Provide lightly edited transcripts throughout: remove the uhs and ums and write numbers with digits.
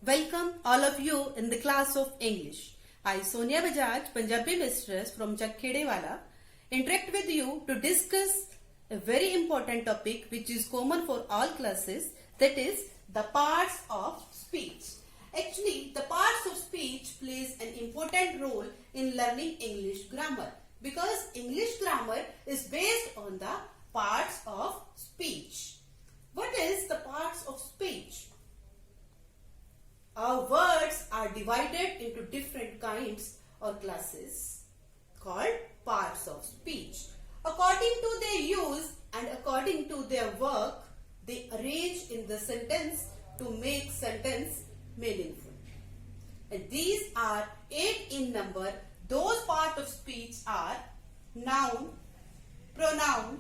Welcome all of you in the class of English. I, Sonia Bajaj, Punjabi mistress from Jakkhedewala, interact with you to discuss a very important topic which is common for all classes, that is the parts of speech. Actually, the parts of speech plays an important role in learning English grammar because English grammar is based on the parts of speech. What is the parts of speech? Our words are divided into different kinds or classes called parts of speech. According to their use and according to their work, they arrange in the sentence to make sentence meaningful. And these are 8 in number. Those parts of speech are noun, pronoun,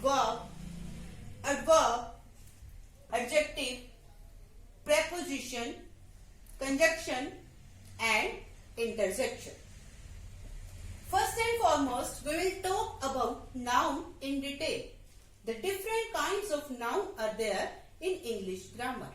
verb, adverb, adjective, preposition, conjunction and interjection. First and foremost, we will talk about noun in detail. The different kinds of noun are there in English grammar.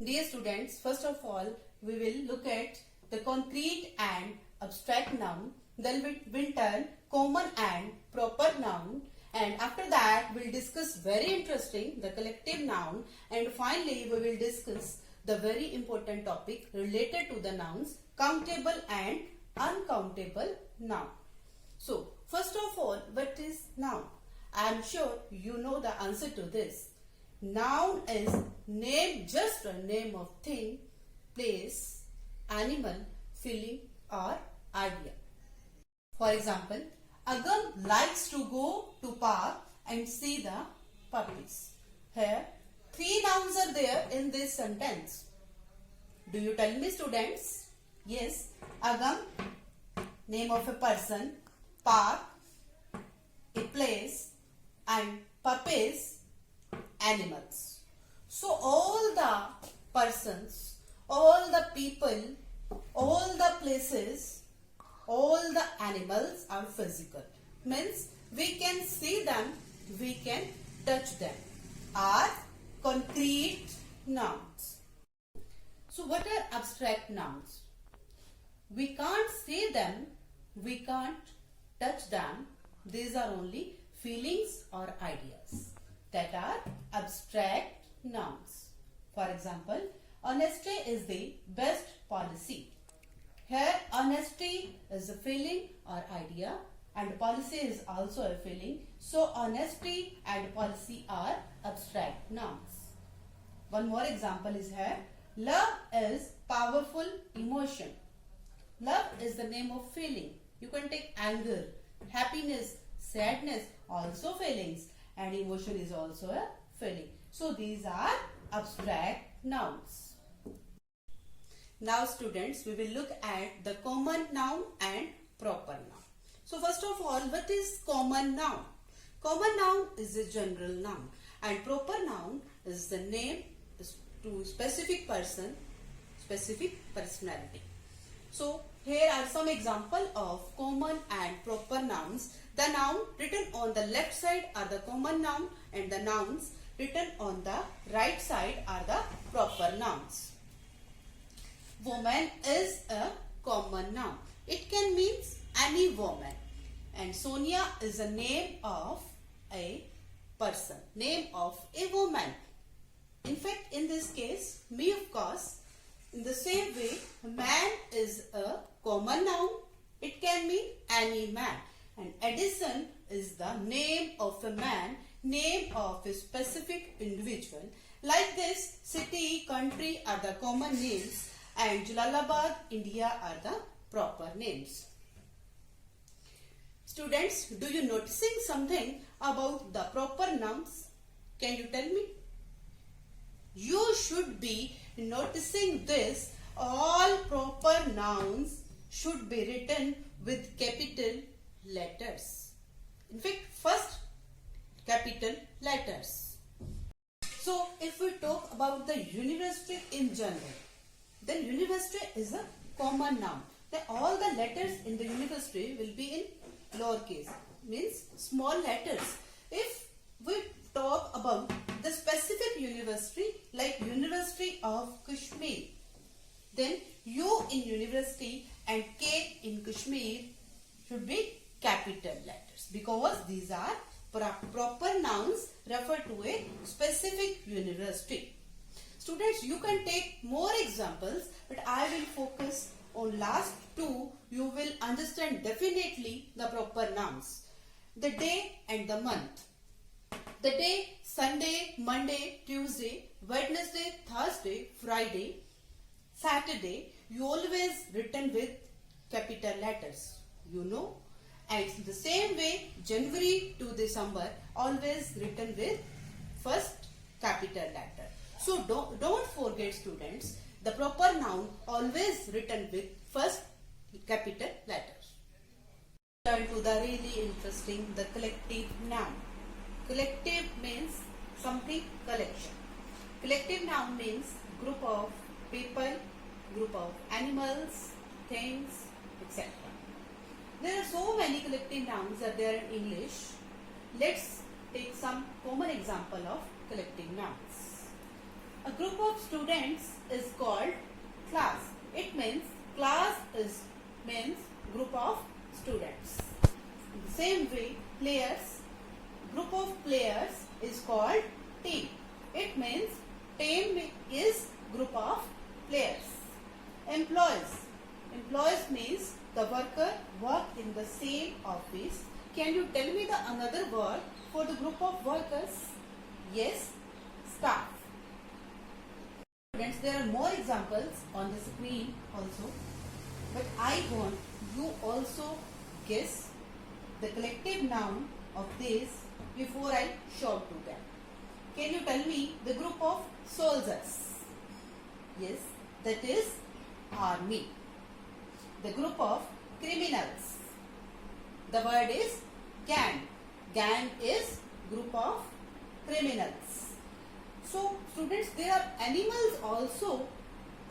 Dear students, first of all, we will look at the concrete and abstract noun. Then we'll turn common and proper noun. And after that, we'll discuss very interesting, the collective noun. And finally, we will discuss the very important topic related to the nouns, countable and uncountable noun. So, first of all, what is noun? I am sure you know the answer to this. Noun is name, just a name of thing, place, animal, feeling or idea. For example, Agam likes to go to park and see the puppies. Here, 3 nouns are there in this sentence. Do you tell me, students? Yes, Agam, name of a person, park, a place, and puppies, animals. So all the persons, all the people, all the places, all the animals are physical. Means we can see them, we can touch them. Are concrete nouns. So what are abstract nouns? We can't see them, we can't touch them. These are only feelings or ideas that are abstract nouns. For example, honesty is the best policy. Here, honesty is a feeling or idea and policy is also a feeling. So, honesty and policy are abstract nouns. One more example is here. Love is powerful emotion. Love is the name of feeling. You can take anger, happiness, sadness, also feelings, and emotion is also a feeling. So, these are abstract nouns. Now students, we will look at the common noun and proper noun. So first of all, what is common noun? Common noun is a general noun and proper noun is the name to specific person, specific personality. So here are some examples of common and proper nouns. The noun written on the left side are the common noun and the nouns written on the right side are the proper nouns. Woman is a common noun. It can mean any woman. And Sonia is a name of a person, name of a woman. In fact, in this case, me of course, in the same way, man is a common noun. It can mean any man. And Edison is the name of a man, name of a specific individual. Like this, city, country are the common names. And Jalalabad, India are the proper names. Students, do you noticing something about the proper nouns? Can you tell me? You should be noticing this. All proper nouns should be written with capital letters. In fact, first capital letters. So, if we talk about the university in general, then university is a common noun. Then all the letters in the university will be in lowercase, means small letters. If we talk about the specific university like University of Kashmir. Then U in university and K in Kashmir should be capital letters because these are proper nouns refer to a specific university. Students, you can take more examples, but I will focus on last two. You will understand definitely the proper nouns. The day and the month. The day, Sunday, Monday, Tuesday, Wednesday, Thursday, Friday, Saturday, you always written with capital letters, you know. And the same way, January to December, always written with first capital letter. So don't forget, students, the proper noun always written with first capital letters. Turn to the really interesting, the collective noun. Collective means something collection. Collective noun means group of people, group of animals, things, etc. There are so many collective nouns that there in English. Let's take some common example of collective nouns. A group of students is called class. It means class means group of students. In the same way, players, group of players is called team. It means team is group of players. Employees means the worker work in the same office. Can you tell me the another word for the group of workers? Yes, staff. Students, there are more examples on the screen also, but I want you also guess the collective noun of this before I show to them. Can you tell me the group of soldiers? Yes, that is army. The group of criminals. The word is gang. Gang is group of criminals. So students, there are animals also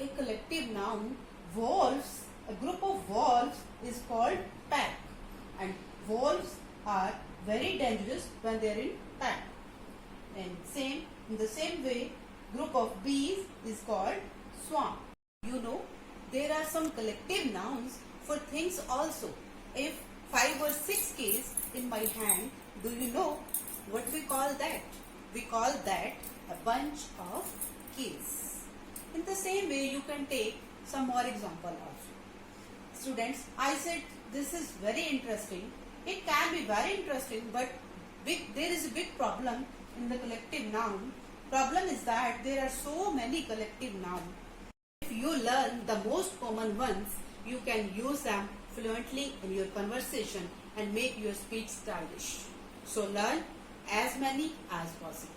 a collective noun. Wolves, a group of wolves is called pack, and wolves are very dangerous when they are in pack. And in the same way, group of bees is called swarm. You know, there are some collective nouns for things also. If 5 or 6 keys in my hand, do you know what we call that? We call that a bunch of keys. In the same way, you can take some more example also. Students, I said this is very interesting. It can be very interesting, but there is a big problem in the collective noun. Problem is that there are so many collective nouns. If you learn the most common ones, you can use them fluently in your conversation and make your speech stylish. So learn as many as possible.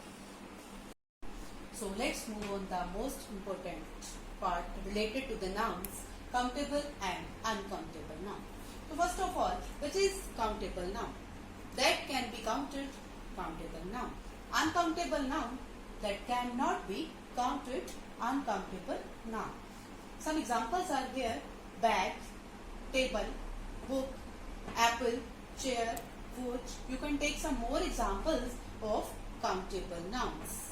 So let's move on the most important part related to the nouns, countable and uncountable noun. So first of all, which is countable noun? That can be counted, countable noun. Uncountable noun, that cannot be counted, uncountable noun. Some examples are here: bag, table, book, apple, chair, food. You can take some more examples of countable nouns.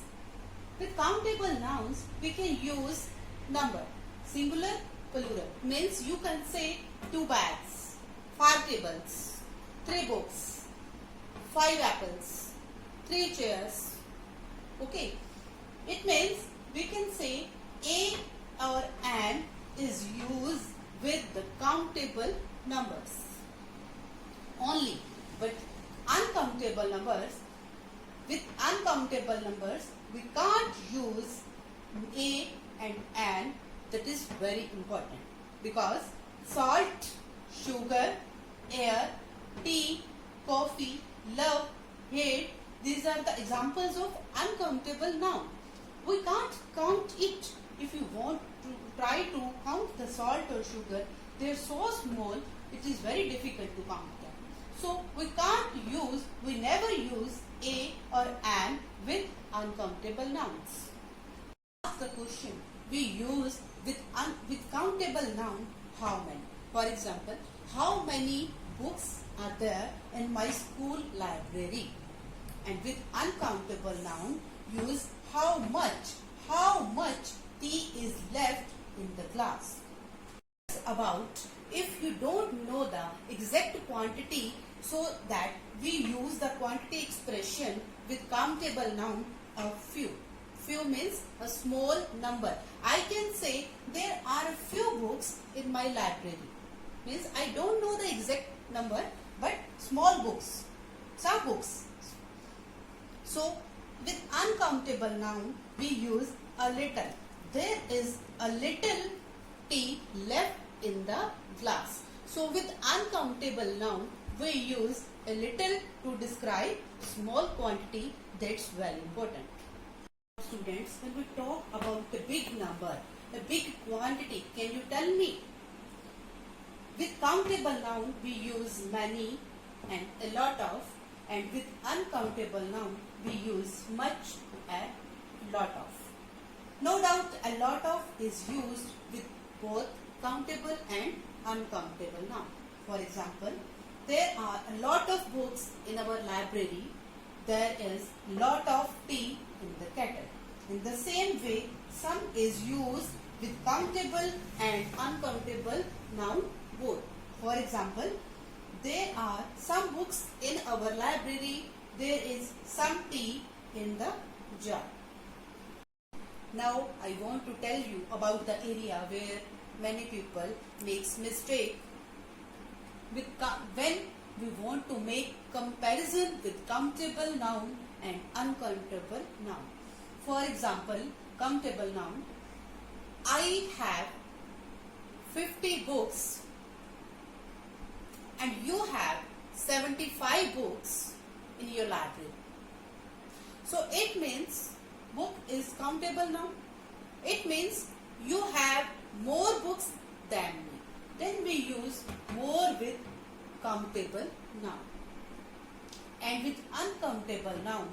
With countable nouns, we can use number, singular, plural. Means you can say 2 bags, 5 tables, 3 books, 5 apples, 3 chairs. Okay. It means we can say a or an is used with the countable numbers only, but uncountable numbers, with uncountable numbers we can't use a and an. That is very important because salt, sugar, air, tea, coffee, love, hate, these are the examples of uncountable noun. We can't count it. If you want to try to count the salt or sugar, they are so small, it is very difficult to count them. So we never use a or an with uncountable nouns. Ask the question, we use with countable noun how many. For example, how many books are there in my school library? And with uncountable noun, use how much. How much tea about if you don't know the exact quantity, so that we use the quantity expression with countable noun of few. Few means a small number. I can say there are a few books in my library. Means I don't know the exact number, but small books, some books. So with uncountable noun we use a little. There is a little tea left in the glass. So with uncountable noun we use a little to describe small quantity. That's very important. Students, when we talk about a big number, a big quantity, can you tell me? With countable noun we use many and a lot of, and with uncountable noun we use much and lot of. No doubt a lot of is used with both countable and uncountable noun. For example, there are a lot of books in our library. There is lot of tea in the kettle. In the same way, some is used with countable and uncountable noun both. For example, there are some books in our library. There is some tea in the jar. Now I want to tell you about the area where many people makes mistake with when we want to make comparison with countable noun and uncountable noun. For example, countable noun, I have 50 books and you have 75 books in your library. So it means book is countable noun. It means you have more books than me. Then we use more with countable noun. And with uncountable noun,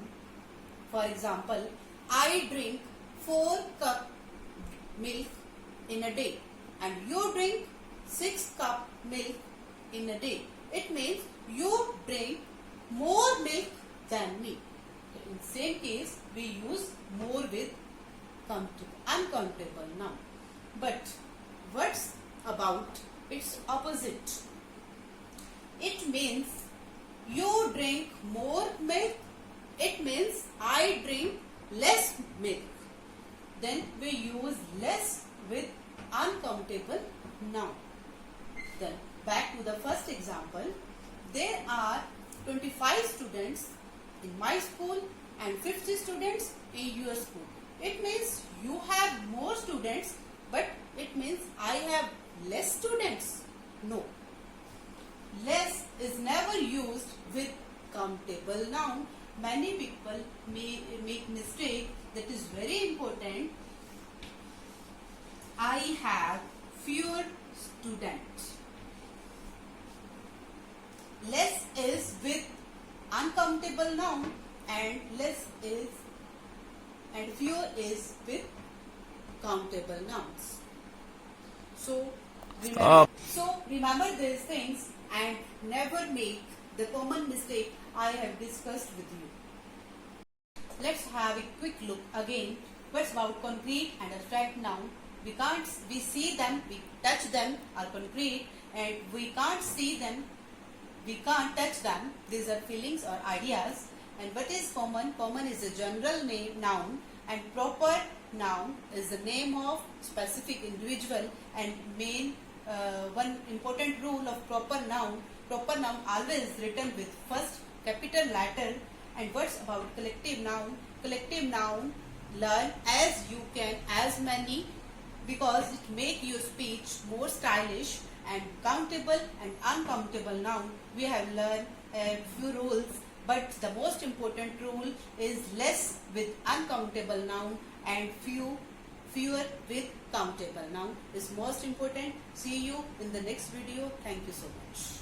for example, I drink 4 cup milk in a day and you drink 6 cup milk in a day. It means you drink more milk than me. In same case, we use more with uncountable noun. But what's about its opposite? It means you drink more milk. It means I drink less milk. Then we use less with uncountable noun. Then back to the first example. There are 25 students in my school and 50 students in your school. It means you have more students, but it means I have less students. No. Less is never used with countable noun. Many people make mistake. That is very important. I have fewer students. Less is with uncountable noun and fewer is with countable nouns. So remember these things and never make the common mistake I have discussed with you. Let's have a quick look again. What's about concrete and abstract noun? We see them, we touch them are concrete, and we can't see them, we can't touch them. These are feelings or ideas. And what is common? Common is a general name, noun, and proper noun is the name of specific individual. And one important rule of proper noun always written with first capital letter. And what's about collective noun? Collective noun, learn as you can, as many, because it make your speech more stylish. And countable and uncountable noun, we have learned a few rules, but the most important rule is less with uncountable noun and fewer with countable noun is most important. See you in the next video. Thank you so much.